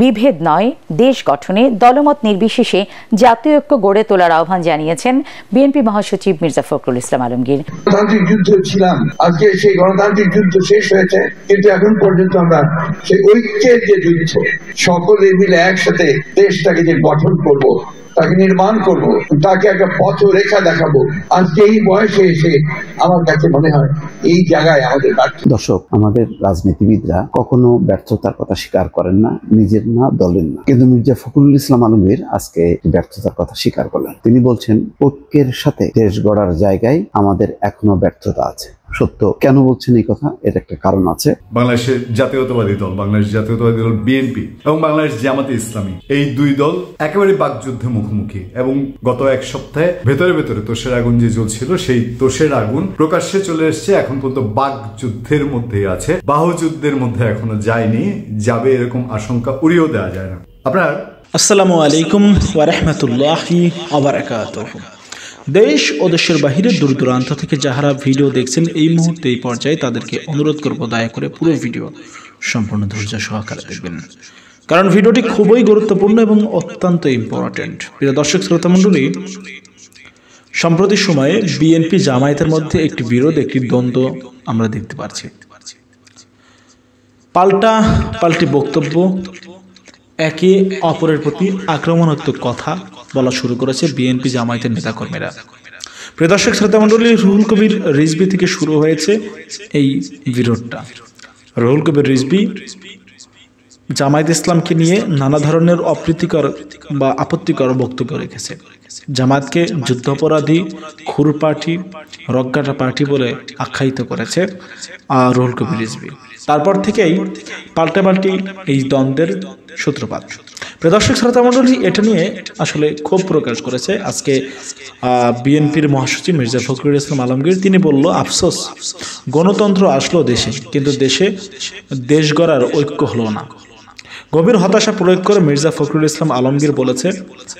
বিভেদ নয়, দেশ গঠনে দলমত নির্বিশেষে জাতীয় ঐক্য গড়ে তোলার আহ্বান জানিয়েছেন বিএনপি মহাসচিব মির্জা ফখরুল ইসলাম আলমগীর। গণতান্ত্রিক যুদ্ধ ছিলাম, আজকে সেই গণতান্ত্রিক যুদ্ধ শেষ হয়েছে, কিন্তু এখন পর্যন্ত আমরা সেই ঐক্যের যে যুদ্ধ, সকলে মিলে একসাথে দেশটাকে যে গঠন করব, তাকে নির্মাণ করব, তাকে একটা পথরেখা দেখাবো, আজকে এই বয়সে এসে আমার কাছে মনে হয় এই জায়গায় আমাদের ব্যর্থ। দর্শক, আমাদের রাজনীতিবিদরা কখনো ব্যর্থতার কথা স্বীকার করেন না, নিজের না, দলের না। কিন্তু মির্জা ফখরুল ইসলাম আলমগীর আজকে ব্যর্থতার কথা স্বীকার করলেন। তিনি বলছেন, ঐক্যের সাথে দেশ গড়ার জায়গায় আমাদের এখনো ব্যর্থতা আছে। সত্য। কেন বলছেন এই কথা? এর একটা কারণ আছে। বাংলাদেশের জাতীয়তাবাদী দল, বাংলাদেশ জাতীয়তাবাদী দল বিএনপি এবং বাংলাদেশ জামাতে ইসলামী, এই দুই দল একেবারে বাকযুদ্ধে মুখোমুখি। এবং গত এক সপ্তাহে ভেতরে ভেতরে তোষের আগুন যে জ্বলছিল, সেই তোষের আগুন প্রকাশ্যে চলে এসছে। এখন পর্যন্ত বাকযুদ্ধের মধ্যে আছে, বাহুযুদ্ধের মধ্যে এখনো যায়নি, যাবে এরকম আশঙ্কা উড়িয়েও দেওয়া যায় না। আপনার আসসালামু আলাইকুম ওয়া রাহমাতুল্লাহি ওয়া বারাকাতুহু। দেশ ও দেশের বাহিরে দূর দূরান্ত থেকে যারা ভিডিও দেখছেন এই মুহূর্তে এই পর্যায়ে, তাদেরকে অনুরোধ করব দয়া করে পুরো ভিডিও সম্পূর্ণ ধৈর্য সহকারে দেখবেন, কারণ ভিডিওটি খুবই গুরুত্বপূর্ণ এবং অত্যন্ত ইম্পর্টেন্ট। প্রিয় দর্শক শ্রোতা মণ্ডলী, সম্প্রতি সময়ে বিএনপি জামায়াতের মধ্যে একটি বিরোধ, একটি দ্বন্দ্ব আমরা দেখতে পাচ্ছি। পাল্টি বক্তব্য, একে অপরের প্রতি আক্রমণাত্মক কথা বলা শুরু করেছে বিএনপি জামায়াতের নেতাকর্মীরা। প্রিয় দর্শক শ্রোতা মণ্ডলী, রুহুল কবির রিজভী থেকে শুরু হয়েছে এই বিরোধটা। রুহুল কবির রিজভী জামায়াত ইসলামকে নিয়ে নানা ধরনের অপ্রীতিকর বা আপত্তিকর বক্তব্য রেখেছে। জামায়াতকে যুদ্ধাপরাধী, খুর পার্টি, রগগাটা পার্টি বলে আখ্যায়িত করেছে রুহুল কবির রিজভী। তারপর থেকেই পাল্টাপাল্টি এই দ্বন্দ্বের সূত্রপাত। প্রিয় দর্শক শ্রোতা মণ্ডলী, এটা নিয়ে আসলে ক্ষোভ প্রকাশ করেছে আজকে বিএনপির মহাসচিব মির্জা ফখরুল ইসলাম আলমগীর। তিনি বলল, আফসোস, গণতন্ত্র আসলো দেশে, কিন্তু দেশ গড়ার ঐক্য হলো না। গভীর হতাশা প্রয়োগ করে মির্জা ফখরুল ইসলাম আলমগীর বলেছে,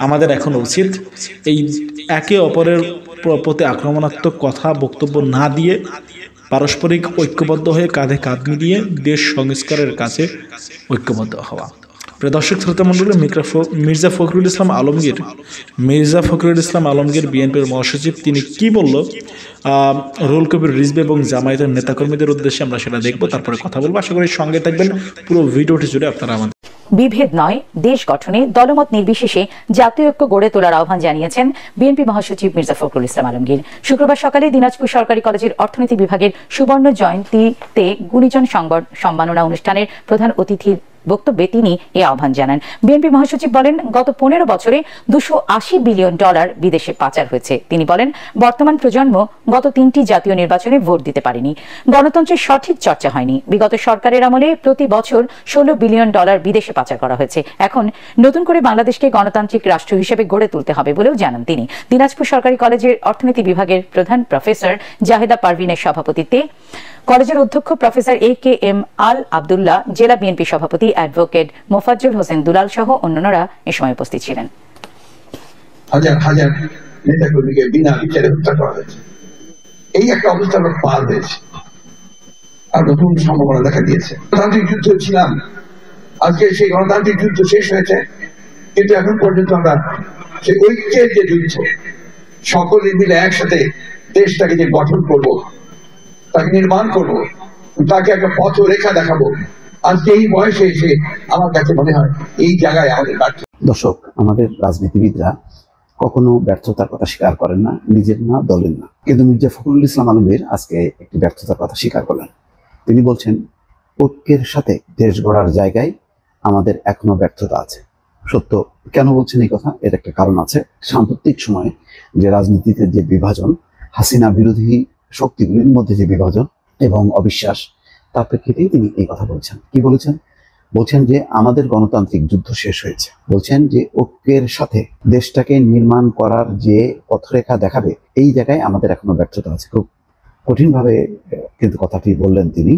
আমাদের এখন উচিত এই একে অপরের প্রতি আক্রমণাত্মক কথা বক্তব্য না দিয়ে পারস্পরিক ঐক্যবদ্ধ হয়ে কাঁধে কাঁধ মিলিয়ে দেশ সংস্কারের কাছে ঐক্যবদ্ধ হওয়া। প্রিয় দর্শক শ্রোতা মণ্ডলী, মির্জা ফখরুল ইসলাম আলমগীর বিএনপির মহাসচিব, তিনি কি বলল রুহুল কবির রিজভী এবং জামায়াতের নেতাকর্মীদের উদ্দেশ্যে আমরা সেটা দেখবো, তারপরে কথা বলবো। আশা করি সঙ্গে থাকবেন পুরো ভিডিওটি জুড়ে আপনারা। আমাদের বিভেদ নয়, দেশ গঠনে দলমত নির্বিশেষে জাতীয় ঐক্য গড়ে তোলার আহ্বান জানিয়েছেন বিএনপি মহাসচিব মির্জা ফখরুল ইসলাম আলমগীর। শুক্রবার সকালে দিনাজপুর সরকারি কলেজের অর্থনীতি বিভাগের সুবর্ণ জয়ন্তীতে গুণীজন সম্মাননা অনুষ্ঠানের প্রধান অতিথির বক্তব্যে তিনি এই আহ্বান জানান। বিএনপি মহাসচিব বলেন, গত 15 বছরে $280 বিলিয়ন বিদেশে পাচার হয়েছে। তিনি বলেন, বর্তমান প্রজন্ম গত 3টি জাতীয় নির্বাচনে ভোট দিতে পারেনি, গণতন্ত্রের সঠিক চর্চা হয়নি। বিগত সরকারের আমলে প্রতি বছর $16 বিলিয়ন বিদেশে পাচার করা হয়েছে। এখন নতুন করে বাংলাদেশকে গণতান্ত্রিক রাষ্ট্র হিসেবে গড়ে তুলতে হবে বলেও জানান তিনি। দিনাজপুর সরকারি কলেজের অর্থনীতি বিভাগের প্রধান প্রফেসর জাহেদা পারভিনের সভাপতিত্বে কলেজের অধ্যক্ষ প্রফেসর AKM আল আবদুল্লাহ, জেলা বিএনপি সভাপতি অ্যাডভোকেট মোফাজ্জল হোসেন দুলাল সহ অন্যান্যরা এ সময় উপস্থিত ছিলেন। হাজার হাজার নেতাকর্মীকে বিনা বিচারে হত্যা করা হয়েছে। এই একটা অবস্থা আমরা পার হয়েছে, আর নতুন সম্ভাবনা দেখা দিয়েছে। গণতান্ত্রিক যুদ্ধ ছিলাম, আজকে সেই গণতান্ত্রিক যুদ্ধ শেষ হয়েছে, কিন্তু এখন পর্যন্ত আমরা সেই ঐক্যের যে যুদ্ধ, সকলে মিলে একসাথে দেশটাকে যে গঠন করব, তাকে নির্মাণ করব, তাকে একটা পথরেখা দেখাবো, আজকে এই বয়সে এসে আমার কাছে মনে হয় এই জায়গায় আমাদের ব্যর্থ। দর্শক, আমাদের রাজনীতিবিদরা কখনো ব্যর্থতার কথা স্বীকার করেন না, নিজের না, দলের না। কিন্তু মির্জা ফখরুল ইসলাম আলমগীর আজকে একটি ব্যর্থতার কথা স্বীকার করলেন। তিনি বলছেন, ঐক্যের সাথে দেশ গড়ার জায়গায় আমাদের এখনো ব্যর্থতা আছে। সত্য। কেন বলছেন এই কথা? এর একটা কারণ আছে। সাম্প্রতিক সময়ে যে রাজনীতিতে যে বিভাজন, হাসিনা বিরোধী শক্তিগুলির মধ্যে যে বিভাজন এবং অবিশ্বাস, তার প্রেক্ষিতেই তিনি এই কথা বলছেন। কি বলেছেন? বলছেন যে আমাদের গণতান্ত্রিক যুদ্ধ শেষ হয়েছে। বলছেন যে ঐক্যের সাথে দেশটাকে নির্মাণ করার যে পথরেখা দেখাবে, এই জায়গায় আমাদের এখনো ব্যর্থতা আছে। খুব কঠিনভাবে কিন্তু কথাটি বললেন তিনি।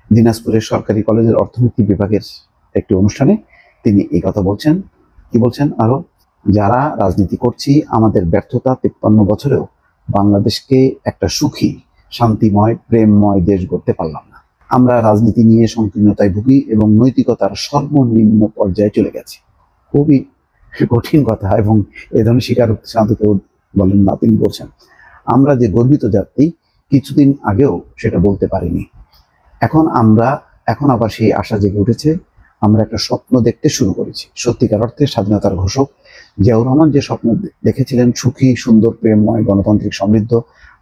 দিনাজপুরের সরকারি কলেজের অর্থনীতি বিভাগের একটি অনুষ্ঠানে তিনি এই কথা বলছেন। কি বলছেন? আরো, যারা রাজনীতি করছি, আমাদের ব্যর্থতা 53 বছরেও বাংলাদেশকে একটা সুখী, শান্তিময়, প্রেমময় দেশ গড়তে পারলাম না। আমরা রাজনীতি নিয়ে সংকীর্ণতায় ভুগি এবং নৈতিকতার সর্বনিম্ন পর্যায়ে চলে গেছি। খুবই কঠিন কথা, এবং এ ধরনের স্বীকারোক্তি সাধারণত কেউ বলেন না। তিনি বলছেন, আমরা যে গর্বিত জাতি কিছুদিন আগেও সেটা বলতে পারিনি, এখন আবার সেই আশা জেগে উঠেছে। আমরা একটা স্বপ্ন দেখতে শুরু করেছি, সত্যিকার অর্থে স্বাধীনতার ঘোষক জিয়াউর রহমান যে স্বপ্ন দেখেছিলেন সুখী, সুন্দর, প্রেমময়, গণতান্ত্রিক, সমৃদ্ধ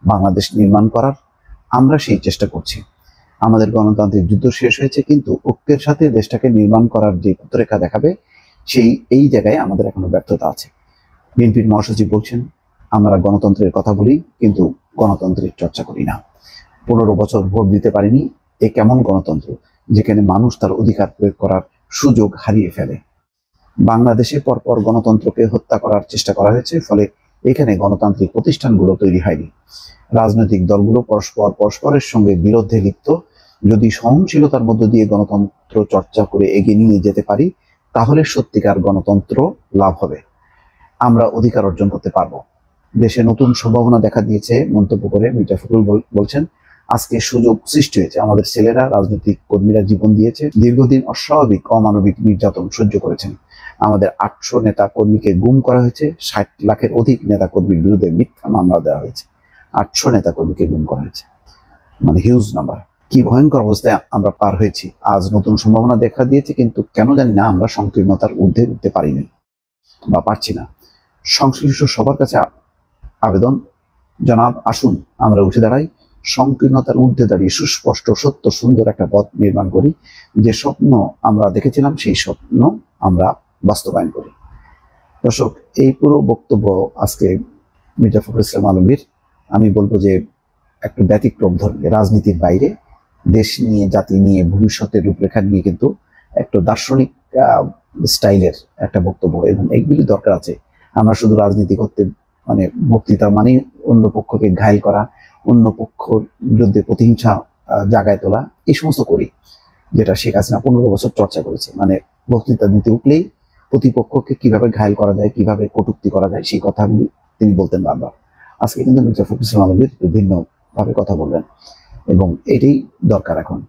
বাংলাদেশ নির্মাণ করার, আমরা সেই চেষ্টা করছি। আমাদের গণতান্ত্রিক যুদ্ধ শেষ হয়েছে, কিন্তু ঐক্যের সাথে দেশটাকে নির্মাণ করার যে পথরেখা দেখাবে এই জায়গায় আমাদের এখনো ব্যর্থতা আছে। বিএনপির মহাসচিব বলছেন, আমরা গণতন্ত্রের কথা বলি কিন্তু গণতন্ত্রের চর্চা করি না। 15 বছর ভোট দিতে পারিনি, এ কেমন গণতন্ত্র যেখানে মানুষ তার অধিকার প্রয়োগ করার সুযোগ হারিয়ে ফেলে। বাংলাদেশে পরপর গণতন্ত্রকে হত্যা করার চেষ্টা করা হয়েছে, ফলে এখানে গণতান্ত্রিক প্রতিষ্ঠানগুলো তৈরি হয়নি। রাজনৈতিক দলগুলো পরস্পরের সঙ্গে বিরোধে লিপ্ত। যদি সহনশীলতার মধ্য দিয়ে গণতন্ত্র চর্চা করে এগিয়ে নিয়ে যেতে পারি, তাহলে সত্যিকার গণতন্ত্র লাভ হবে, আমরা অধিকার অর্জন করতে পারবো। দেশে নতুন সম্ভাবনা দেখা দিয়েছে মন্তব্য করে মির্জা ফখরুল বলছেন, আজকে সুযোগ সৃষ্টি হয়েছে। আমাদের ছেলেরা, রাজনৈতিক কর্মীরা জীবন দিয়েছে, দীর্ঘদিন অস্বাভাবিক অমানবিক নির্যাতন সহ্য করেছেন। আমাদের 800 নেতা কর্মীকে গুম করা হয়েছে, 60 লাখের অধিক নেতা কর্মীর বিরুদ্ধে মিথ্যা মামলা দেওয়া হয়েছে। 800 নেতা কর্মীকে গুম করা হয়েছে, মানে হিউজ নাম্বার। কি ভয়ঙ্কর অবস্থায় আমরা পার হয়েছি। আজ নতুন সম্ভাবনা দেখা দিয়েছে, কিন্তু কেন জানি না আমরা সংকীর্ণতার ঊর্ধ্বে উঠতে পারিনি বা পারছি না। সংশ্লিষ্ট সবার কাছে আবেদন, জনাব, আসুন আমরা উঠে দাঁড়াই, সংকীর্ণতার ঊর্ধ্বে দাঁড়িয়ে সুস্পষ্ট, সত্য, সুন্দর একটা পথ নির্মাণ করি। যে স্বপ্ন আমরা দেখেছিলাম সেই স্বপ্ন আমরা বাস্তবায়ন করি। দর্শক, এই পুরো বক্তব্য আজকে মির্জা ফখরুল ইসলাম আলমগীর, আমি বলবো যে একটু ব্যতিক্রম ধরনের, রাজনীতির বাইরে দেশ নিয়ে, জাতি নিয়ে, ভবিষ্যতের রূপরেখা নিয়ে কিন্তু একটু দার্শনিক স্টাইলের একটা বক্তব্য, এবং এইগুলি দরকার আছে। আমরা শুধু রাজনীতি করতে মানে বক্তৃতা মানে অন্য পক্ষকে ঘায়েল করা, অন্য পক্ষর বিরুদ্ধে প্রতিহিংসা জাগায় তোলা, এই সমস্ত করি, যেটা শেখ হাসিনা 15 বছর চর্চা করেছে। মানে বক্তৃতা দিতে উঠলেই প্রতিপক্ষকে কিভাবে ঘায়েল করা যায়, কিভাবে কটূক্তি করা যায়, সেই কথাগুলি তিনি বলতেন বারবার। আজকে কিন্তু মির্জা ফখরুল ইসলাম আলমগীর ভিন্নভাবে কথা বললেন, এবং এটাই দরকার এখন।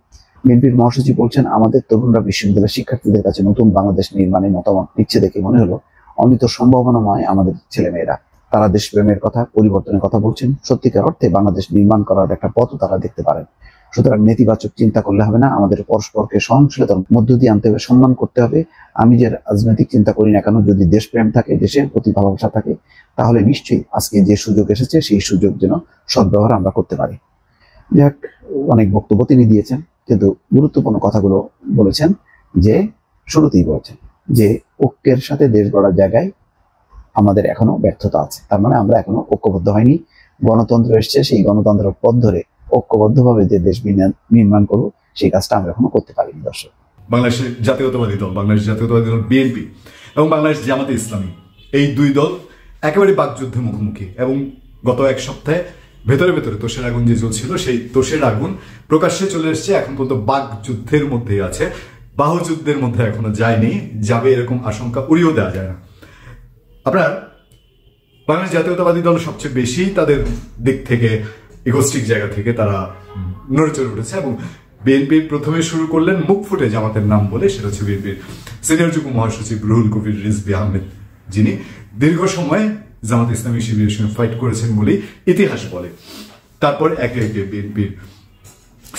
বিএনপির মহাসচিব বলছেন, আমাদের তরুণরা বিশ্ববিদ্যালয়ের শিক্ষার্থীদের কাছে নতুন বাংলাদেশ নির্মাণে মতামত দিচ্ছে দেখে মনে হলো অমিত সম্ভাবনাময় আমাদের ছেলেমেয়েরা। তারা দেশপ্রেমের কথা, পরিবর্তনের কথা বলছেন। সত্যিকার অর্থে বাংলাদেশ নির্মাণ করার একটা পথও তারা দেখতে পারেন। সুতরাং নেতিবাচক চিন্তা করলে হবে না, আমাদের পরস্পরকে সহনশীলতার মধ্য দিয়ে আনতে হবে, সম্মান করতে হবে। আমি যে রাজনৈতিক চিন্তা করি না কেন, যদি দেশপ্রেম থাকে, দেশের প্রতি ভালোবাসা থাকে, তাহলে নিশ্চয়ই আজকে যে সুযোগ এসেছে সেই সুযোগ যেন সদ্ব্যবহার আমরা করতে পারি। যাক, অনেক বক্তব্য তিনি দিয়েছেন, কিন্তু গুরুত্বপূর্ণ কথাগুলো বলেছেন। যে শুরুতেই বলেছেন যে ঐক্যের সাথে দেশ গড়ার জায়গায় আমাদের এখনো ব্যর্থতা আছে, তার মানে আমরা এখনো ঐক্যবদ্ধ হয়নি। গণতন্ত্র এসছে, সেই গণতন্ত্রের পথ ধরে ঐক্যবদ্ধভাবে যে দেশ নির্মাণ করবো, সেই কাজটা আমরা এখনো করতে পারিনি। দর্শক, বাংলাদেশের জাতীয়তাবাদী দল, বাংলাদেশ জাতীয়তাবাদী দল বিএনপি এবং বাংলাদেশ জামাতে ইসলামী, এই দুই দল একেবারে বাকযুদ্ধের মুখোমুখি। এবং গত এক সপ্তাহে ভেতরে ভেতরে তোষের আগুন যে জ্বলছিল, সেই তোষের আগুন প্রকাশ্যে চলে এসছে। এখন পর্যন্ত বাকযুদ্ধের মধ্যেই আছে, বাহুযুদ্ধের মধ্যে এখনো যায়নি, যাবে এরকম আশঙ্কা উড়িয়েও দেওয়া যায় না। আপনার বাংলাদেশ জাতীয়তাবাদী দল সবচেয়ে বেশি তাদের দিক থেকে, ইগোস্টিক জায়গা থেকে তারা নড়ে চড়ে উঠেছে, এবং বিএনপির প্রথমে শুরু করলেন মুখ ফুটে জামাতের নাম বলে। সেটা হচ্ছে বিএনপির সিনিয়র যুগ্ম মহাসচিব রুহুল কবির রিজভী আহমেদ, যিনি দীর্ঘ সময় জামাত ইসলামী শিবিরের সঙ্গে ফাইট করেছেন বলেই ইতিহাস বলে। তারপর একে একে বিএনপির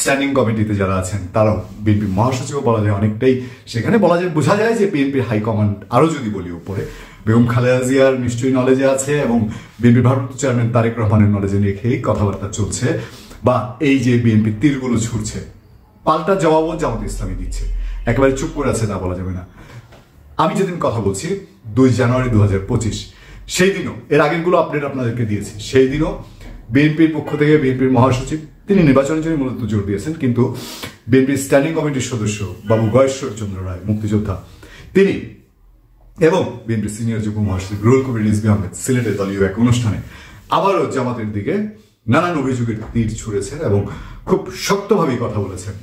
স্ট্যান্ডিং কমিটিতে যারা আছেন তারাও, বিএনপি মহাসচিবও বলা যায় অনেকটাই, সেখানে বলা যায়, বোঝা যায় যে বিএনপির হাইকমান্ড, আরো যদি বলি উপরে, বেগম খালেদা জিয়ার নিশ্চয়ই নলেজে আছে, এবং বিএনপির ভারপ্রাপ্ত চেয়ারম্যান তারেক রহমানের নলেজে রেখেই কথাবার্তা চলছে, বা এই যে বিএনপি তীরগুলো ছুটছে, পাল্টা জবাবও জামাত ইসলামী দিচ্ছে। একেবারে চুপ করে আছে তা বলা যাবে না। আমি যেদিন কথা বলছি 2 জানুয়ারি 2025, সেই দিনও, এর আগেরগুলো আপডেট আপনাদেরকে দিয়েছি, সেই দিনও বিএনপির পক্ষ থেকে বিএনপির মহাসচিব, তিনি নির্বাচনের জন্য মূলত জোর দিয়েছেন, কিন্তু বিএনপির স্ট্যান্ডিং কমিটির সদস্য বাবু গয়েশ্বর চন্দ্র রায়, মুক্তিযোদ্ধা, তিনি এবং বিএনপির সিনিয়র যুগ্ম মহাসচিব রুহুল কবির রিজভী আহমেদ সিলেটের দলীয় এক অনুষ্ঠানে আবারও জামাতের দিকে নানান অভিযোগের তীর ছুঁড়েছেন এবং খুব শক্তভাবেই কথা বলেছেন।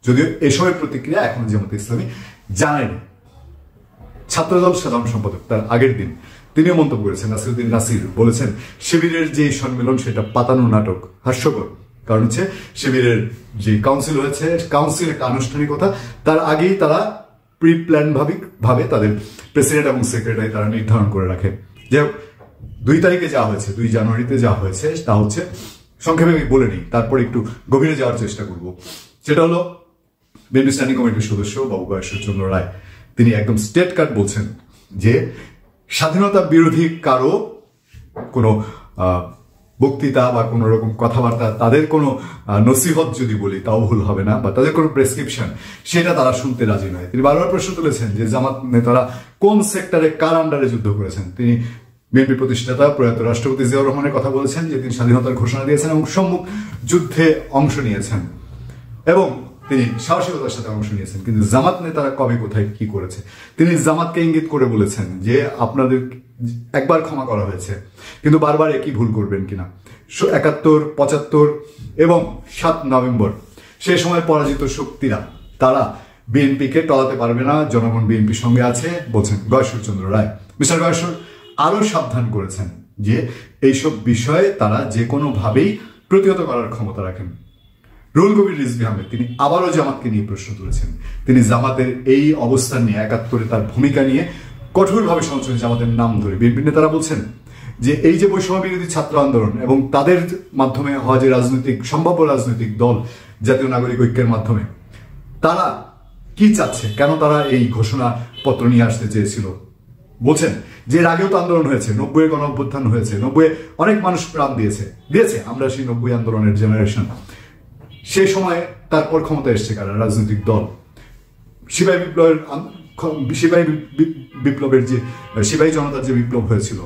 যদিও এসবের প্রতিক্রিয়া এখন জামাত ইসলামী জানায়নি। ছাত্রদল সাধারণ সম্পাদক তার আগের দিন তিনিও মন্তব্য করেছেন, নাসিরুদ্দিন নাসির বলেছেন, শিবিরের যে সম্মেলন সেটা পাতানো নাটক, হাস্যকর, কারণ হচ্ছে শিবিরের যে কাউন্সিল হয়েছে, কাউন্সিল একটা আনুষ্ঠানিকতা, তার আগেই তারা প্রি প্ল্যান ভাবে তাদের প্রেসিডেন্ট এবং সেক্রেটারি তারা নির্ধারণ করে রাখে। যে 2 তারিখে যা হয়েছে, 2 জানুয়ারিতে যা হয়েছে তা হচ্ছে, সংক্ষেপে আমি বলে নিই, তারপর একটু গভীরে যাওয়ার চেষ্টা করব। সেটা হলো বিএনপি স্ট্যান্ডিং কমিটির সদস্য বাবু গয়েশ্বরচন্দ্র রায় তিনি একদম স্টেট কাট বলছেন যে স্বাধীনতা বিরোধী কারো কোনো বক্তৃতা বা কোনো রকম কথাবার্তা, তাদের কোনো নসিহত যদি বলি তাও ভুল হবে না, বা তাদের কোনো প্রেসক্রিপশন সেটা তারা শুনতে রাজি নয়। তিনি বারবার প্রশ্ন তুলেছেন যে জামাত নেতারা কোন সেক্টরে কার আন্ডারে যুদ্ধ করেছেন। তিনি বিএনপি প্রতিষ্ঠাতা প্রয়াত রাষ্ট্রপতি জিয়াউর রহমানের কথা বলেছেন যে তিনি স্বাধীনতার ঘোষণা দিয়েছেন এবং সম্মুখ যুদ্ধে অংশ নিয়েছেন এবং তিনি সাহসিকতার সাথে অংশ নিয়েছেন। কিন্তু জামাত নেতারা কবে কোথায় কি করেছে তিনি জামাতকে ইঙ্গিত করে বলেছেন যে আপনাদের একবার ক্ষমা করা হয়েছে, কিন্তু বারবার একই ভুল করবেন কিনা। 71, 75 এবং 7 নভেম্বর সেই সময় পরাজিত শক্তিরা তারা বিএনপিকে টলাতে পারবে না, জনগণ বিএনপির সঙ্গে আছে বলছেন গয়েশ্বরচন্দ্র রায়। মিস্টার গয়েশ্বর আরো সাবধান করেছেন যে এইসব বিষয়ে তারা যে কোনোভাবেই প্রতিহত করার ক্ষমতা রাখেন। রুহুল কবির রিজভী আহমেদ তিনি আবারও জামাতকে নিয়ে প্রশ্ন তুলেছেন। তিনি জামাতের এই অবস্থান নিয়ে, 71-এ তার ভূমিকা নিয়ে কঠোরভাবে সমালোচনা, জামাতের নাম ধরে বিএনপি নেতারা বলছেন যে এই যে বৈষম্য বিরোধী ছাত্র আন্দোলন এবং তাদের মাধ্যমে হওয়া যে সম্ভাব্য রাজনৈতিক দল জাতীয় নাগরিক ঐক্যের মাধ্যমে তারা কি চাচ্ছে, কেন তারা এই ঘোষণা পত্র নিয়ে আসতে চেয়েছিল। বলছেন যে এর আগেও তো আন্দোলন হয়েছে, 90-এ গণ অভ্যুত্থান হয়েছে, 90-এ অনেক মানুষ প্রাণ দিয়েছে, আমরা সেই 90 আন্দোলনের জেনারেশন। সেই সময় তারপর ক্ষমতা এসছে কারা, রাজনৈতিক দল। সিপাহী বিপ্লবের যে সিপাহী জনতার যে বিপ্লব হয়েছিল,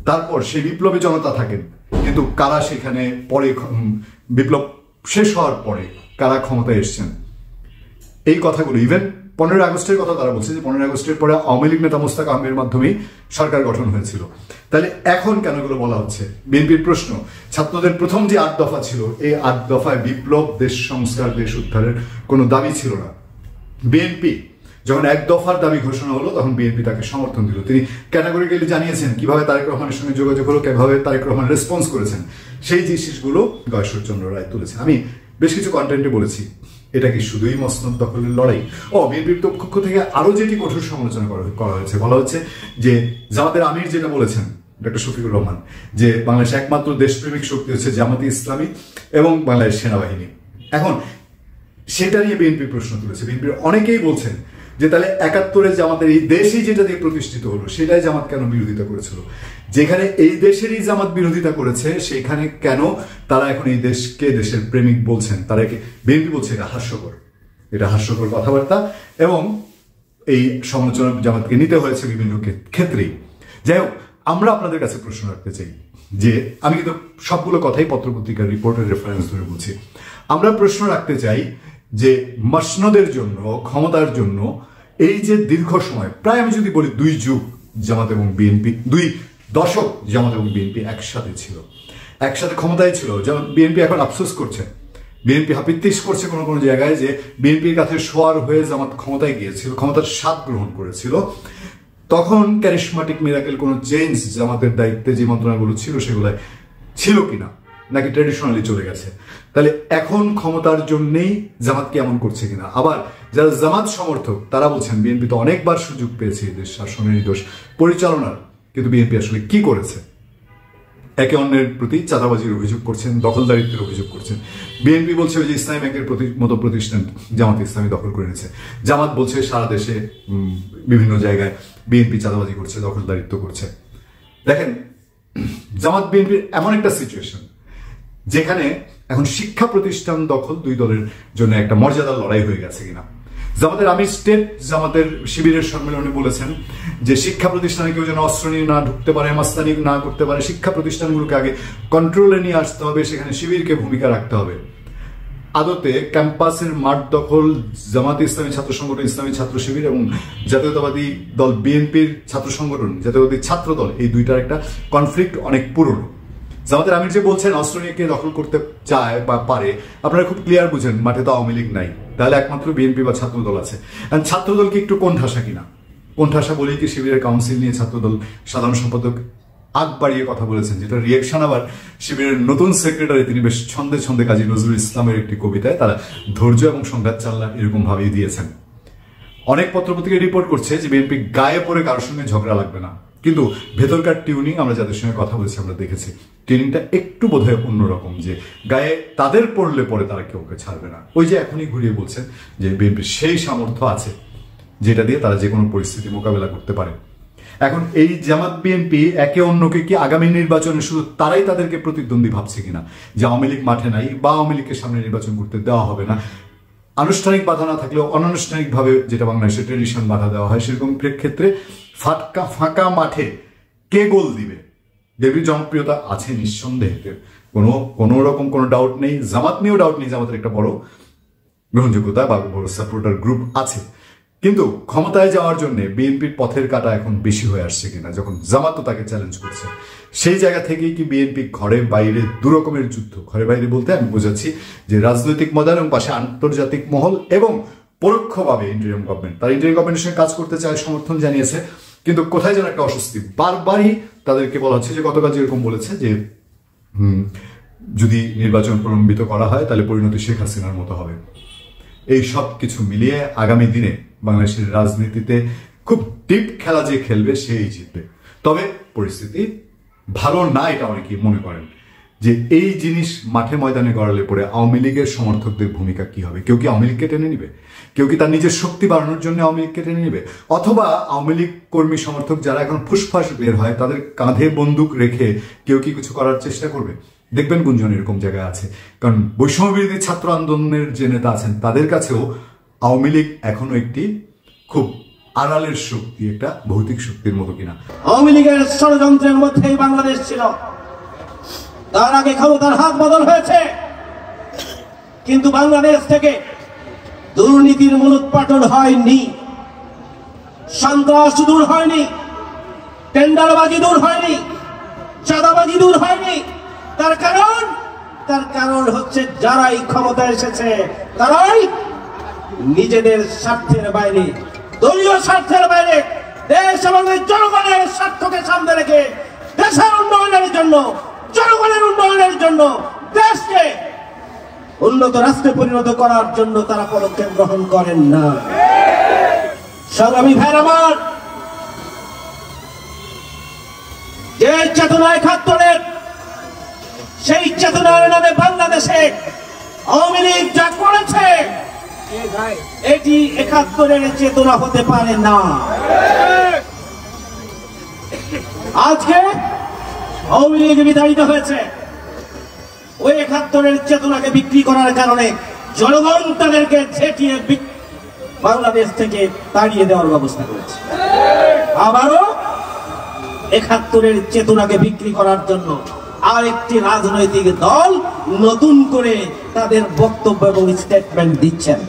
তারপর সেই বিপ্লবে জনতা থাকেন, কিন্তু কারা সেখানে পরে বিপ্লব শেষ হওয়ার পরে কারা ক্ষমতায় এসছেন, এই কথাগুলো ইভেন 15 আগস্টের কথা তারা বলছে যে 15 আগস্টের পরে আওয়ামী লীগ নেতা মোস্তাক আহমেদের মাধ্যমেই সরকার গঠন হয়েছিল। তাহলে এখন কেন এগুলো বলা হচ্ছে? বিএনপির প্রশ্ন, ছাত্রদের প্রথম যে 8 দফা ছিল, এই 8 দফায় বিপ্লব, দেশ সংস্কার, দেশ উদ্ধারের কোনো দাবি ছিল না। বিএনপি যখন 1 দফার দাবি ঘোষণা হলো তখন বিএনপি তাকে সমর্থন দিল। তিনি ক্যাটাগরিক্যালি জানিয়েছেন কিভাবে তারেক রহমানের সঙ্গে যোগাযোগ হলো, কিভাবে তারেক রহমান রেসপন্স করেছেন, সেই জিনিসগুলো গয়েশ্বরচন্দ্র রায় তুলেছেন। আমি বেশ কিছু কন্টেন্টে বলেছি এটা কি শুধুই মসনদ দখলের লড়াই? বিএনপির পক্ষ থেকে আরো যেটি কঠোর সমালোচনা করা হয়েছে, বলা হচ্ছে যে জামাতের আমির যেটা বলেছেন ডক্টর শফিকুর রহমান, যে বাংলাদেশের একমাত্র দেশপ্রেমিক শক্তি হচ্ছে জামাতে ইসলামী এবং বাংলাদেশ সেনাবাহিনী। এখন সেটা নিয়ে বিএনপি প্রশ্ন তুলেছে। বিএনপির অনেকেই বলছেন যে তাহলে 71-এ জামাতের এই দেশই যেটা দিয়ে প্রতিষ্ঠিত হলো সেটাই জামাত কেন বিরোধিতা করেছিল? যেখানে এই দেশেরই জামাত বিরোধিতা করেছে সেখানে কেন তারা এখন এই দেশকে দেশের প্রেমিক বলছেন? তারা বিএনপি বলছে এটা হাস্যকর কথাবার্তা এবং এই সমালোচনা জামাতকে নিতে হয়েছে বিভিন্ন ক্ষেত্রেই। যাই হোক, আমরা আপনাদের কাছে প্রশ্ন রাখতে চাই যে, আমি কিন্তু সবগুলো কথাই পত্রপত্রিকার রিপোর্টের রেফারেন্স ধরে বলছি, আমরা প্রশ্ন রাখতে চাই যে মসনদের জন্য, ক্ষমতার জন্য এই যে দীর্ঘ সময়, প্রায় আমি যদি বলি 2 যুগ জামাত এবং বিএনপি, 2 দশক জামাত এবং বিএনপি একসাথে ছিল, একসাথে ক্ষমতায় ছিল। যেমন বিএনপি এখন আফসোস করছে, বিএনপি হাপিত্তিস করছে কোনো কোনো জায়গায় যে বিএনপির কাছে শোয়ার হয়ে জামাত ক্ষমতায় গিয়েছিল, ক্ষমতার স্বাদ গ্রহণ করেছিল, তখন ক্যারিশমাটিক মিরাকেল কোনো চেঞ্জ জামাতের দায়িত্বে যে মন্ত্রণালয়গুলো ছিল সেগুলোয় ছিল কিনা, নাকি ট্র্যাডিশনালি চলে গেছে। তাহলে এখন ক্ষমতার জন্যই জামাতকে এমন করছে কিনা? আবার যারা জামাত সমর্থক তারা বলছেন বিএনপি তো অনেকবার সুযোগ পেয়েছে দেশ শাসনের, দোষ পরিচালনার, কিন্তু বিএনপি আসলে কি করেছে? একে অন্যের প্রতি চাঁদাবাজির অভিযোগ করছেন, দখলদারিত্বের অভিযোগ করছেন। বিএনপি বলছে ওই যে ইসলামী ব্যাংকের মতো প্রতিষ্ঠান জামাত ইসলামী দখল করে নিয়েছে, জামাত বলছে সারা দেশে বিভিন্ন জায়গায় বিএনপি চাঁদাবাজি করছে, দখলদারিত্ব করছে। দেখেন, জামাত বিএনপির এমন একটা সিচুয়েশন যেখানে এখন শিক্ষা প্রতিষ্ঠান দখল 2 দলের জন্য একটা মর্যাদার লড়াই হয়ে গেছে কিনা। জামাতের আমির স্টেট জামাতের শিবিরের সম্মেলনে বলেছেন যে শিক্ষা প্রতিষ্ঠানে কেউ যেন অস্ত্র নিয়ে না ঢুকতে পারে, মাস্তানি না করতে পারে, শিক্ষা প্রতিষ্ঠানগুলোকে আগে কন্ট্রোলে নিয়ে আসতে হবে, সেখানে শিবিরকে ভূমিকা রাখতে হবে। আদতে ক্যাম্পাসের মাঠ দখল জামাতে ইসলামী ছাত্র সংগঠন, ইসলামী ছাত্র শিবির এবং জাতীয়তাবাদী দল বিএনপির ছাত্র সংগঠন, জাতীয়তাবাদী ছাত্র দল, এই দুইটার একটা কনফ্লিক্ট অনেক পুরনো। জামাতের আমির যে বলছেন অস্ত্র নিয়ে কে দখল করতে চায় বা পারে, আপনারা খুব ক্লিয়ার বুঝেন মাঠে তো আওয়ামী লীগ নাই, তাহলে একমাত্র বিএনপি বা ছাত্রদল আছে। ছাত্রদল কি একটু কোণঠাসা কিনা? কোণঠাসা বলেই কি শিবিরের কাউন্সিল নিয়ে ছাত্রদল সাধারণ সম্পাদক আগ বাড়িয়ে কথা বলেছেন, যেটা রিয়াকশন আবার শিবিরের নতুন সেক্রেটারি তিনি বেশ ছন্দে ছন্দে কাজী নজরুল ইসলামের একটি কবিতায় তারা ধৈর্য এবং সংঘাত চালনা এরকম ভাবেই দিয়েছেন। অনেক পত্রপত্রিকা রিপোর্ট করছে যে বিএনপি গায়ে পড়ে কারোর সঙ্গে ঝগড়া লাগবে না, কিন্তু ভেতরকার টিউনিং আমরা যাদের সঙ্গে কথা বলছি আমরা দেখেছি টিউনিংটা একটু বোধহয় অন্যরকম, যে গায়ে তাদের পড়লে পরে তারা কেউ ছাড়বে না। ওই যে এখনই ঘুরিয়ে বলছেন যে বিএনপির সেই সামর্থ্য আছে যেটা দিয়ে তারা যে কোনো পরিস্থিতি মোকাবেলা করতে পারে। এখন এই জামাত বিএনপি একে অন্যকে কি আগামী নির্বাচনে শুধু তারাই তাদেরকে প্রতিদ্বন্দ্বী ভাবছে কিনা, যে আওয়ামী লীগ মাঠে নাই বা আওয়ামী লীগকে সামনে নির্বাচন করতে দেওয়া হবে না, আনুষ্ঠানিক বাধা না থাকলেও অনানুষ্ঠানিকভাবে যেটা বাংলাদেশের ট্রেডিশন বাধা দেওয়া হয় সেরকম ক্ষেত্রে ফাঁকা মাঠে কে গোল দিবে। দেবীর জনপ্রিয়তা আছে নিঃসন্দেহে, কোনো রকম কোনো ডাউট নেই, জামাত নিয়েও ডাউট নেই, জামাতের একটা বড় গ্রহণযোগ্যতা বা বড় সাপোর্টার গ্রুপ আছে। কিন্তু ক্ষমতায় যাওয়ার জন্য বিএনপির পথের কাটা এখন বেশি হয়ে আসছে কিনা, যখন জামাতও তাকে চ্যালেঞ্জ করছে, সেই জায়গা থেকেই কি বিএনপি ঘরে বাইরে দু রকমের যুদ্ধ, ঘরে বাইরে বলতে আমি বোঝাচ্ছি যে রাজনৈতিক ময়দান এবং পাশে আন্তর্জাতিক মহল এবং পরোক্ষভাবে ইন্টারিম গভর্নমেন্ট, তারা ইন্টারিম গভর্নমেন্টের সঙ্গে কাজ করতে চায়, সমর্থন জানিয়েছে, কিন্তু কোথায় যেন একটা অস্বস্তি বারবারই তাদেরকে বলা হচ্ছে, যে গতকাল যেরকম বলেছে যে যদি নির্বাচন প্রলম্বিত করা হয় তাহলে পরিণতি শেখ হাসিনার মতো হবে। এই সব কিছু মিলিয়ে আগামী দিনে বাংলাদেশের রাজনীতিতে খুব ডিপ খেলা যে খেলবে সেই জিতবে। তবে পরিস্থিতি ভালো না এটা অনেকেই মনে করেন, যে এই জিনিস মাঠে ময়দানে গড়ালে পরে আওয়ামী লীগের সমর্থকদের ভূমিকা কি হবে। কেউ কি আওয়ামী লীগকে টেনে নিবে, কেউ কি তার নিজের শক্তি বাড়ানোর জন্য আওয়ামী লীগকে টেনে নিবে, অথবা আওয়ামী লীগ কর্মী সমর্থক যারা এখন ফুসফাস বের হয় তাদের কাঁধে বন্দুক রেখে কেউ কি কিছু করার চেষ্টা করবে। দেখবেন গুঞ্জন এরকম জায়গায় আছে, কারণ বৈষম্য বিরোধী ছাত্র আন্দোলনের যে নেতা আছেন তাদের কাছেও আওয়ামী লীগ এখনো একটি খুব আড়ালের শক্তি, একটা ভৌতিক শক্তির মতো কিনা। আওয়ামী লীগের ষড়যন্ত্রের মধ্যেই বাংলাদেশ ছিল, তার আগে ক্ষমতার হাত বদল হয়েছে, কিন্তু বাংলাদেশ থেকে দুর্নীতির মূলোৎপাটন হয়নি, সন্ত্রাস দূর হয়নি, টেন্ডারবাজি দূর হয়নি, চাঁদাবাজি দূর হয়নি। তার কারণ হচ্ছে যারাই ক্ষমতা এসেছে তারাই নিজেদের স্বার্থের বাইরে, দলীয় স্বার্থের বাইরে দেশ এবং জনগণের স্বার্থকে সামনে রেখে দেশের উন্নয়নের জন্য, জনগণের উন্নয়নের জন্য, দেশকে উন্নত রাষ্ট্রে পরিণত করার জন্য তারা পদক্ষেপ গ্রহণ করেন না। সংগ্রামী ভাইয়ের আমার, যে চেতনা ৭১, সেই চেতনার নামে বাংলাদেশে আওয়ামী লীগ যা করেছে এটি ৭১-এর চেতনা হতে পারে না। আজকে আওয়ামী লীগ বিতাড়িত হয়েছে, ওই ৭১-এর চেতনাকে বিক্রি করার কারণে জনগণ তাদেরকে ছেটিয়ে বাংলাদেশ থেকে তাড়িয়ে দেওয়ার ব্যবস্থা করেছে। আবারও ৭১-এর চেতনাকে বিক্রি করার জন্য আরেকটি রাজনৈতিক দল নতুন করে তাদের বক্তব্য এবং স্টেটমেন্ট দিচ্ছেন।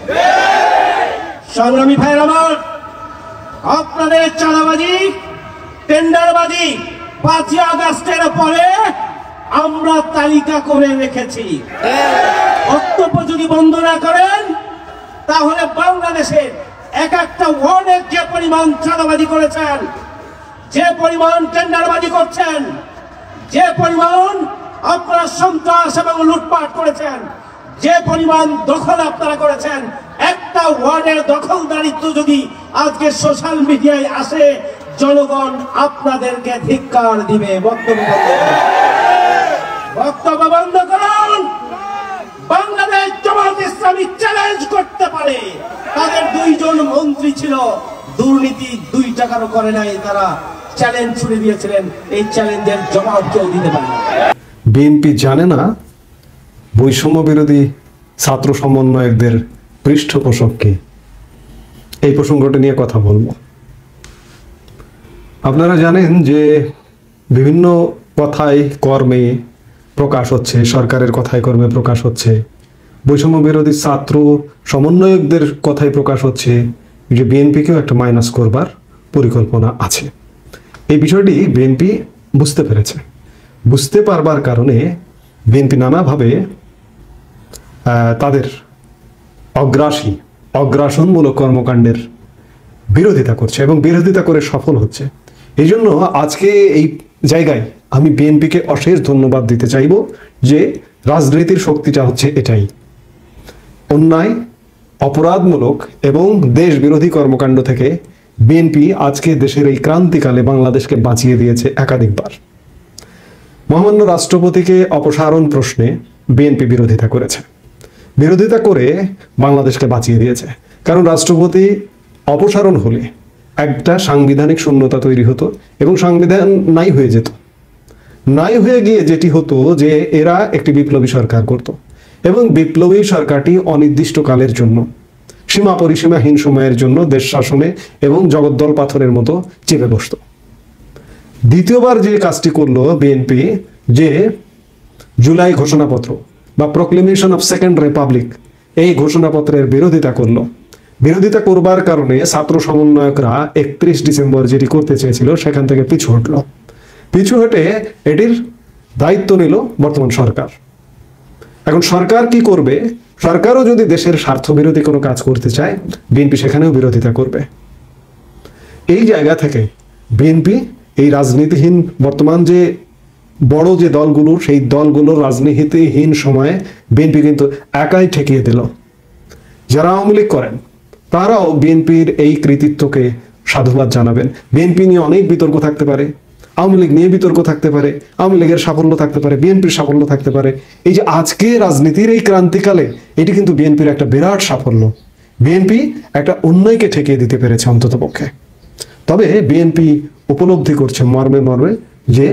সংগ্রামী ভাইয়ের আমার, আপনাদের চাঁদাবাজি, টেন্ডারবাজি ৫ই আগস্টের পরে আমরা তালিকা করে রেখেছি। বক্তব্য যদি বন্ধ না করেন তাহলে বাংলাদেশের এক একটা ওয়ার্ডে যে পরিমাণ চাঁদাবাজি করেছেন, যে পরিমাণ টেন্ডারবাজি করছেন, যে পরিমাণ আপনারা সন্ত্রাস এবং লুটপাট করেছেন, যে পরিমাণ দখল আপনারা করেছেন, একটা ওয়ার্ডের দখলদারিত্ব যদি আজকে সোশ্যাল মিডিয়ায় আসে জনগণ আপনাদেরকে ধিক্কার দিবে। বক্তব্য বন্ধ করুন। বাংলাদেশ জামাত ইসলামী চ্যালেঞ্জ করতে পারে, তাদের ২ জন মন্ত্রী ছিল, দুর্নীতি ২ টাকারও করে নাই, তারা চ্যালেঞ্জ ছুড়ে দিয়েছিলেন, এই চ্যালেঞ্জের জবাব কেউ দিতে পারে না। বিএনপি জানে না বৈষম্য বিরোধী ছাত্র সমন্বয়কদের পৃষ্ঠপোষক কে। এই প্রসঙ্গটা নিয়ে কথা বলবো। আপনারা জানেন যে বিভিন্ন কথায় কর্মে প্রকাশ হচ্ছে, সরকারের কথায় কর্মে প্রকাশ হচ্ছে, বৈষম্য বিরোধী ছাত্র সমন্বয়কদের কথায় প্রকাশ হচ্ছে যে বিএনপিকেও একটা মাইনাস করবার পরিকল্পনা আছে। এই বিষয়টি বিএনপি বুঝতে পেরেছে। বুঝতে পারবার কারণে বিএনপি নানাভাবে তাদের অগ্রাসনমূলক কর্মকাণ্ডের বিরোধিতা করছে এবং বিরোধিতা করে সফল হচ্ছে। এই জন্য আজকে এই জায়গায় আমি বিএনপিকে অশেষ ধন্যবাদ দিতে চাইব যে রাজনীতির শক্তিটা হচ্ছে এটাই, অন্যায়, অপরাধমূলক এবং দেশ বিরোধী কর্মকাণ্ড থেকে বিএনপি আজকে দেশের এই ক্রান্তিকালে বাংলাদেশকে বাঁচিয়ে দিয়েছে একাধিকবার। মহামান্য রাষ্ট্রপতিকে অপসারণ প্রশ্নে বিএনপি বিরোধিতা করেছে, বিরোধিতা করে বাংলাদেশকে বাঁচিয়ে দিয়েছে। কারণ রাষ্ট্রপতি অপসারণ হলে একটা সাংবিধানিক শূন্যতা তৈরি হতো এবং সংবিধান নাই হয়ে যেত। নাই হয়ে গিয়ে যেটি হতো যে এরা একটি বিপ্লবী সরকার করত এবং বিপ্লবী সরকারটি অনির্দিষ্টকালের জন্য, সীমা পরিসীমাহীন সময়ের জন্য দেশ শাসনে এবং জগদ্দল পাথরের মতো চেপে বসত। দ্বিতীয়বার যে কাজটি করলো বিএনপি, যে জুলাই ঘোষণাপত্র বা প্রক্লেমেশন অফ সেকেন্ড রিপাবলিক, এই ঘোষণাপত্রের বিরোধিতা করলো। বিরোধিতা করবার কারণে ছাত্র সমন্বয়করা 31 ডিসেম্বর যেটি করতে চেয়েছিল সেখান থেকে পিছু হটলো। পিছু হটে এটির দায়িত্ব নিল বর্তমান সরকার। এখন সরকার কি করবে? সরকারও যদি দেশের স্বার্থ বিরোধী কোনো কাজ করতে চায়, বিএনপি সেখানেও বিরোধিতা করবে। এই জায়গা থেকে বিএনপি এই রাজনীতিহীন বর্তমান যে বড় যে দলগুলো, সেই দলগুলোর রাজনীতিহীন সময়ে বিএনপি কিন্তু একাই ঠেকিয়ে দিল। যারা আওয়ামী লীগ করেন তারাও বিএনপির এই কৃতিত্বকে সাধুবাদ জানাবেন। বিএনপি নিয়ে অনেক বিতর্ক থাকতে পারে, আওয়ামী লীগ নিয়ে বিতর্ক থাকতে পারে, আওয়ামী লীগের সাফল্য থাকতে পারে, বিএনপির সাফল্য থাকতে পারে। এই যে আজকে রাজনীতির এই ক্রান্তিকালে এটি কিন্তু বিএনপির একটা বিরাট সাফল্য। বিএনপি একটা অন্যায়কে ঠেকিয়ে দিতে পেরেছে অন্তত পক্ষে। তবে বিএনপি উপলব্ধি করছে মর্মে মর্মে যে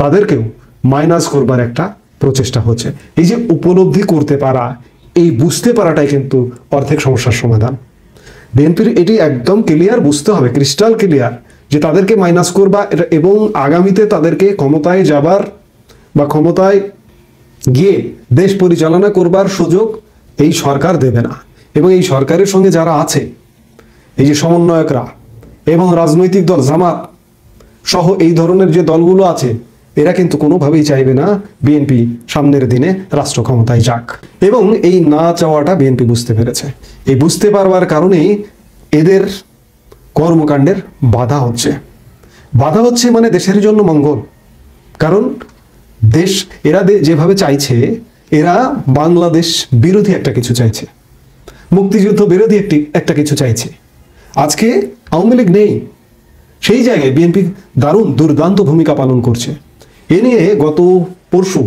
তাদেরকেও মাইনাস করবার একটা প্রচেষ্টা হচ্ছে। এই যে উপলব্ধি করতে পারা, এই বুঝতে পারাটাই কিন্তু অর্ধেক সমস্যার সমাধান। বিএনপির এটি একদম ক্লিয়ার বুঝতে হবে, ক্রিস্টাল ক্লিয়ার, যে তাদেরকে মাইনাস করবা এবং আগামীতে তাদেরকে ক্ষমতায় যাবার বা ক্ষমতায় গিয়ে দেশ পরিচালনা করবার সুযোগ এই সরকার দেবে না। এবং এই সরকারের সঙ্গে যারা আছে, এই যে সমন্বয়করা এবং রাজনৈতিক দল জামাত সহ এই ধরনের যে দলগুলো আছে, এরা কিন্তু কোনোভাবেই চাইবে না বিএনপি সামনের দিনে রাষ্ট্র ক্ষমতায় যাক। এবং এই না চাওয়াটা বিএনপি বুঝতে পেরেছে। এই বুঝতে পারবার কারণেই এদের কর্মকাণ্ডের বাধা হচ্ছে। বাধা হচ্ছে মানে দেশের জন্য মঙ্গল। কারণ দেশ এরা যেভাবে চাইছে, এরা বাংলাদেশ বিরোধী একটা কিছু চাইছে, মুক্তিযুদ্ধ বিরোধী একটা কিছু চাইছে। আজকে আওয়ামী লীগ নেই, সেই জায়গায় বিএনপি দারুণ দুর্দান্ত ভূমিকা পালন করছে। এ নিয়ে গত পরশু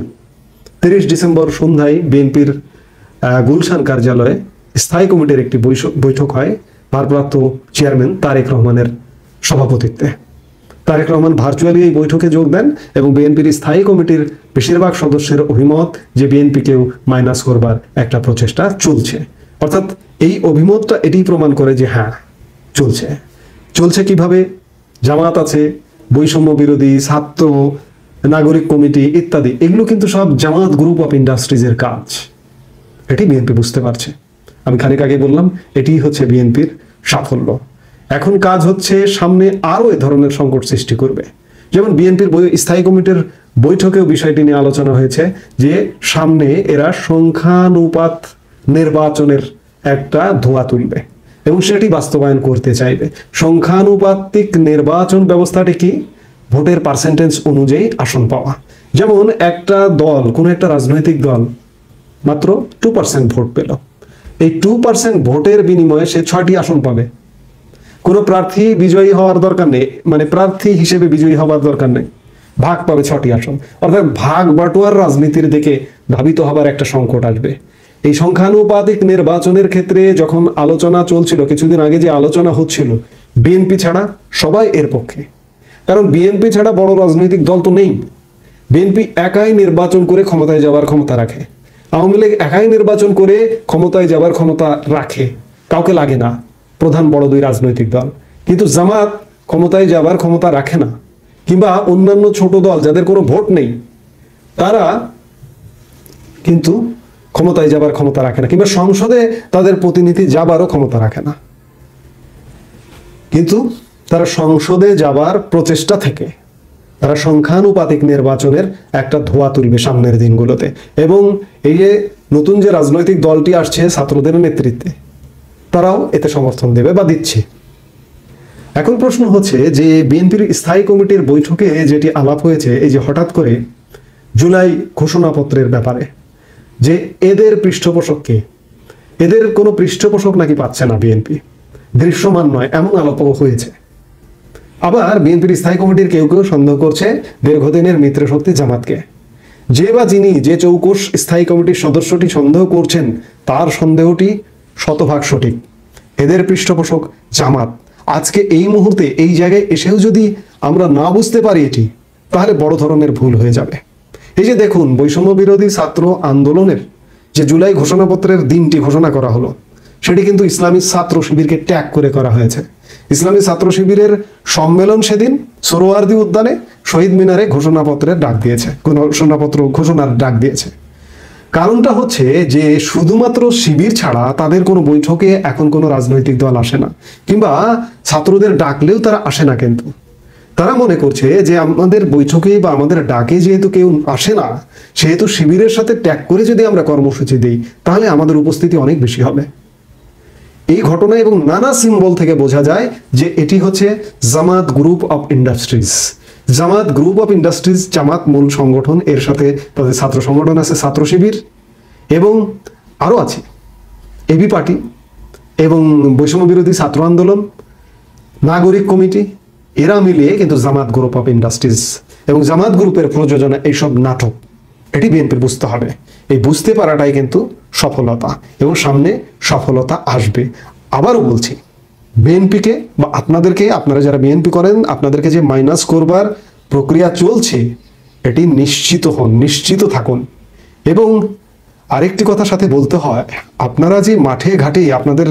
30 ডিসেম্বর সন্ধ্যায় বিএনপির গুলশান কার্যালয়ে স্থায়ী কমিটির একটি বৈঠক হয় ভারপ্রাপ্ত চেয়ারম্যান তারেক রহমানের সভাপতিত্বে। তারেক রহমান ভার্চুয়ালি এই বৈঠকে যোগ দেন এবং বিএনপির স্থায়ী কমিটির বেশিরভাগ সদস্যের অভিমত যে বিএনপিকেও মাইনাস করবার একটা প্রচেষ্টা চলছে। অর্থাৎ এই অভিমতটা এটি প্রমাণ করে যে হ্যাঁ চলছে। কিভাবে? জামাত আছে, বৈষম্য বিরোধী, ছাত্র নাগরিক কমিটি ইত্যাদি, এগুলো কিন্তু সব জামাত গ্রুপ অফ ইন্ডাস্ট্রিজের কাজ। এটি বিএনপি বুঝতে পারছে। আমি খানিক আগে বললাম এটি হচ্ছে বিএনপির সাফল্য। এখন কাজ হচ্ছে সামনে আরো এ ধরনের সংকট সৃষ্টি করবে। যেমন বিএনপির স্থায়ী কমিটির বৈঠকেও বিষয়টি নিয়ে আলোচনা হয়েছে যে সামনে এরা সংখ্যানুপাত নির্বাচনের একটা ধোঁয়া তুলবে এবং সেটি বাস্তবায়ন করতে চাইবে। সংখ্যানুপাতিক নির্বাচন ব্যবস্থাটি কি? ভোটের পার্সেন্টেজ অনুযায়ী আসন পাওয়া। যেমন একটা দল, কোনো একটা রাজনৈতিক দল মাত্র 2% ভোট পেল, এই 2% ভোটের বিনিময়ে সে 6টি আসন পাবে। কোনো প্রার্থী বিজয়ী হওয়ার দরকার নেই, মানে প্রার্থী হিসেবে বিজয়ী হওয়ার দরকার নেই, ভাগ পাবে 6টি আসন। অর্থাৎ ভাগ বাটোয়ার রাজনীতির দিকে ধাবিত হবার একটা সংকট আসবে। এই সংখ্যানুপাতিক নির্বাচনের ক্ষেত্রে যখন আলোচনা চলছিল, কিছুদিন আগে যে আলোচনা হচ্ছিল, বিএনপি ছাড়া সবাই এর পক্ষে। কারণ বিএনপি ছাড়া বড় রাজনৈতিক দল তো নেই। বিএনপি একাই নির্বাচন করে ক্ষমতায় যাওয়ার ক্ষমতা রাখে, আওয়ামী লীগ একাই নির্বাচন করে ক্ষমতায় যাওয়ার ক্ষমতা রাখে, কাউকে লাগে না প্রধান বড় দুই রাজনৈতিক দল। কিন্তু জামাত ক্ষমতায় যাবার ক্ষমতা রাখে না, কিংবা অন্যান্য ছোট দল যাদের কোনো ভোট নেই, তারা কিন্তু ক্ষমতায় যাবার ক্ষমতা রাখে না, কিংবা সংসদে তাদের প্রতিনিধি যাবারও ক্ষমতা রাখে না। কিন্তু তারা সংসদে যাবার প্রচেষ্টা থেকে তারা সংখ্যানুপাতিক নির্বাচনের একটা ধোঁয়া তুলবে সামনের দিনগুলোতে। এবং এই যে নতুন যে রাজনৈতিক দলটি আসছে ছাত্রদের নেতৃত্বে, তারাও এতে সমর্থন দেবে বা দিচ্ছে। এখন প্রশ্ন হচ্ছে যে বিএনপির স্থায়ী কমিটির বৈঠকে যেটি আলাপ হয়েছে, এই যে হঠাৎ করে জুলাই ঘোষণাপত্রের ব্যাপারে, যে এদের পৃষ্ঠপোষককে, এদের কোনো পৃষ্ঠপোষক নাকি পাচ্ছে না বিএনপি, দৃশ্যমান নয়, এমন আলাপও হয়েছে। আবার বিএনপির স্থায়ী কমিটির কেউ কেউ সন্দেহ করছে দীর্ঘদিনের মিত্র শক্তি জামাতকে। যে বা যিনি যে চৌকস স্থায়ী কমিটির সদস্যটি সন্দেহ করছেন তার সন্দেহটি শতভাগ সঠিক। এদের পৃষ্ঠপোষক জামাত। আজকে এই মুহূর্তে এই জায়গায় এসেও যদি আমরা না বুঝতে পারি এটি, তাহলে বড় ধরনের ভুল হয়ে যাবে। এই যে দেখুন, বৈষম্য বিরোধী ছাত্র আন্দোলনের যে জুলাই ঘোষণাপত্রের দিনটি ঘোষণা করা হলো, সেটি কিন্তু ইসলামী ছাত্র শিবিরকে ট্যাগ করে করা হয়েছে। ইসলামী ছাত্র শিবিরের সম্মেলন সেদিন সোহরাওয়ার্দী উদ্যানে শহীদ মিনারে ঘোষণাপত্রের ডাক দিয়েছে, ঘোষণার ডাক দিয়েছে। কারণটা হচ্ছে যে শুধুমাত্র শিবির ছাড়া তাদের কোনো বৈঠকে এখন কোনো রাজনৈতিক দল আসে না, কিংবা ছাত্রদের ডাকলেও তারা আসে না। কিন্তু তারা মনে করছে যে আমাদের বৈঠকে বা আমাদের ডাকে যেহেতু কেউ আসে না, সেহেতু শিবিরের সাথে ট্যাগ করে যদি আমরা কর্মসূচি দিই, তাহলে আমাদের উপস্থিতি অনেক বেশি হবে। এই ঘটনা এবং নানা সিম্বল থেকে বোঝা যায় যে এটি হচ্ছে Jamaat group of industries. Jamaat group of industries Jamaat মূল সংগঠন, এর সাথে তাদের ছাত্র সংগঠন আছে ছাত্র শিবির, এবং আরও আছে এবি পার্টি এবং বৈষম্য বিরোধী ছাত্র আন্দোলন, নাগরিক কমিটি, এরা মিলিয়ে কিন্তু জামাত গ্রুপ অফ ইন্ডাস্ট্রিজ। এবং জামাত গ্রুপের প্রযোজনা এইসব নাটক, এটি বিএনপির বুঝতে হবে। এই বুঝতে পারাটাই কিন্তু সফলতা, এবং সামনে সফলতা আসবে। আবারও বলছি, বিএনপিকে বা আপনাদেরকে, আপনারা যারা বিএনপি করেন, আপনাদেরকে যে মাইনাস করবার প্রক্রিয়া চলছে, এটি নিশ্চিত হন, নিশ্চিত থাকুন। এবং আরেকটি কথা সাথে বলতে হয়, আপনারা যে মাঠে ঘাটে আপনাদের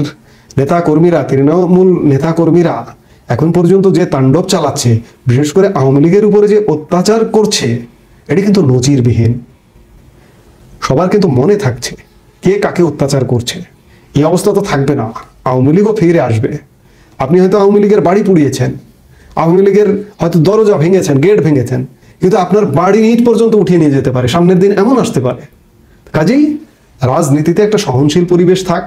নেতাকর্মীরা, তৃণমূল নেতাকর্মীরা এখন পর্যন্ত যে তাণ্ডব চালাচ্ছে, বিশেষ করে আওয়ামী লীগের উপরে যে অত্যাচার করছে, এটি কিন্তু নজিরবিহীন। সবার কিন্তু মনে থাকছে কে কাকে অত্যাচার করছে। এই অবস্থা তো থাকবে না, আওয়ামী লীগও ফিরে আসবে। আপনি হয়তো আওয়ামী লীগের বাড়ি পুড়িয়েছেন, আওয়ামী লীগের হয়তো দরজা ভেঙেছেন, গেট ভেঙেছেন, কিন্তু আপনার বাড়ির ইট পর্যন্ত উঠিয়ে নিয়ে যেতে পারে, সামনের দিন এমন আসতে পারে। কাজেই রাজনীতিতে একটা সহনশীল পরিবেশ থাক,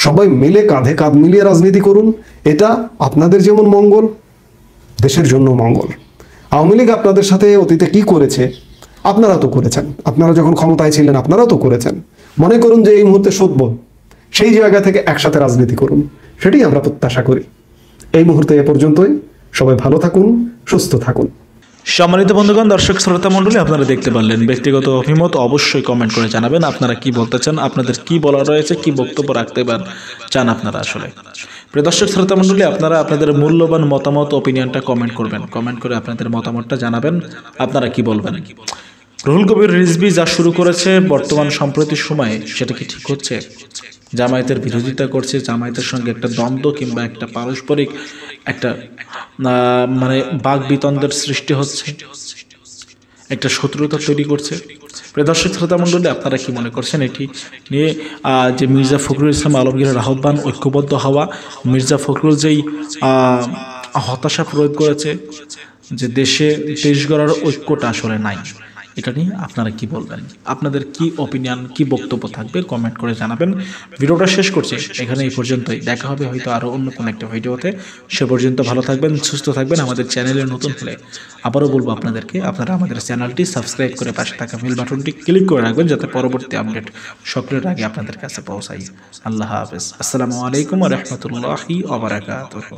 সবাই মিলে কাঁধে কাঁধ মিলিয়ে রাজনীতি করুন। এটা আপনাদের যেমন মঙ্গল, দেশের জন্য মঙ্গল। আওয়ামী লীগ আপনাদের সাথে অতীতে কি করেছে আপনারা তো করেছেন, আপনারা যখন ক্ষমতায় ছিলেন আপনারাও তো করেছেন। মনে করুন যে এই মুহূর্তে শোধবোধ, সেই জায়গা থেকে একসাথে রাজনীতি করুন, সেটাই আমরা প্রত্যাশা করি। এই মুহূর্তে এ পর্যন্তই। সবাই ভালো থাকুন, সুস্থ থাকুন। সম্মানিত বন্ধুগণ, দর্শক শ্রোতা মণ্ডলী, আপনারা দেখতে পারলেন। ব্যক্তিগত অভিমত অবশ্যই কমেন্ট করে জানাবেন। আপনারা কি বলতে চান, আপনাদের কি বলা রয়েছে, কি বক্তব্য রাখতে চান আপনারা। আসলে প্রিয় দর্শক শ্রোতা মণ্ডলী, আপনারা আপনাদের মূল্যবান মতামত, ওপিনিয়নটা কমেন্ট করবেন। কমেন্ট করে আপনাদের মতামতটা জানাবেন, আপনারা কি বলবেন। রুহুল কবির রিজভী যা শুরু করেছে বর্তমান সম্প্রতি সময়ে, সেটা কি ঠিক হচ্ছে? জামায়াতের বিরোধিতা করছে, জামায়াতের সঙ্গে একটা দ্বন্দ্ব কিংবা একটা পারস্পরিক একটা মানে বাক বিতণ্ডের সৃষ্টি হচ্ছে, একটা শত্রুতা তৈরি করছে। প্রিয় দর্শক শ্রোতা মণ্ডলী, আপনারা কি মনে করছেন এটি নিয়ে? যে মির্জা ফখরুল ইসলাম আলমগীরের আহ্বান ঐক্যবদ্ধ হওয়া, মির্জা ফখরুল যেই হতাশা প্রয়োগ করেছে যে দেশ গড়ার ঐক্যটা আসলে নাই, এটা নিয়ে আপনারা কি বলবেন? আপনাদের কি ওপিনিয়ন, কি বক্তব্য থাকবে কমেন্ট করে জানাবেন। ভিডিওটা শেষ করছি এখানে, এই পর্যন্তই। দেখা হবে হয়তো আরও অন্য কোনো একটা ভিডিওতে। সে পর্যন্ত ভালো থাকবেন, সুস্থ থাকবেন। আমাদের চ্যানেলে নতুন হলে আবারও বলবো আপনাদেরকে, আপনারা আমাদের চ্যানেলটি সাবস্ক্রাইব করে পাশে থাকা বেল বাটনটি ক্লিক করে রাখবেন, যাতে পরবর্তী আপডেট সকলের আগে আপনাদের কাছে পৌঁছায়। আল্লাহ হাফেজ। আসসালামু আলাইকুম ওয়া রাহমাতুল্লাহি ওয়া বারাকাতুহু।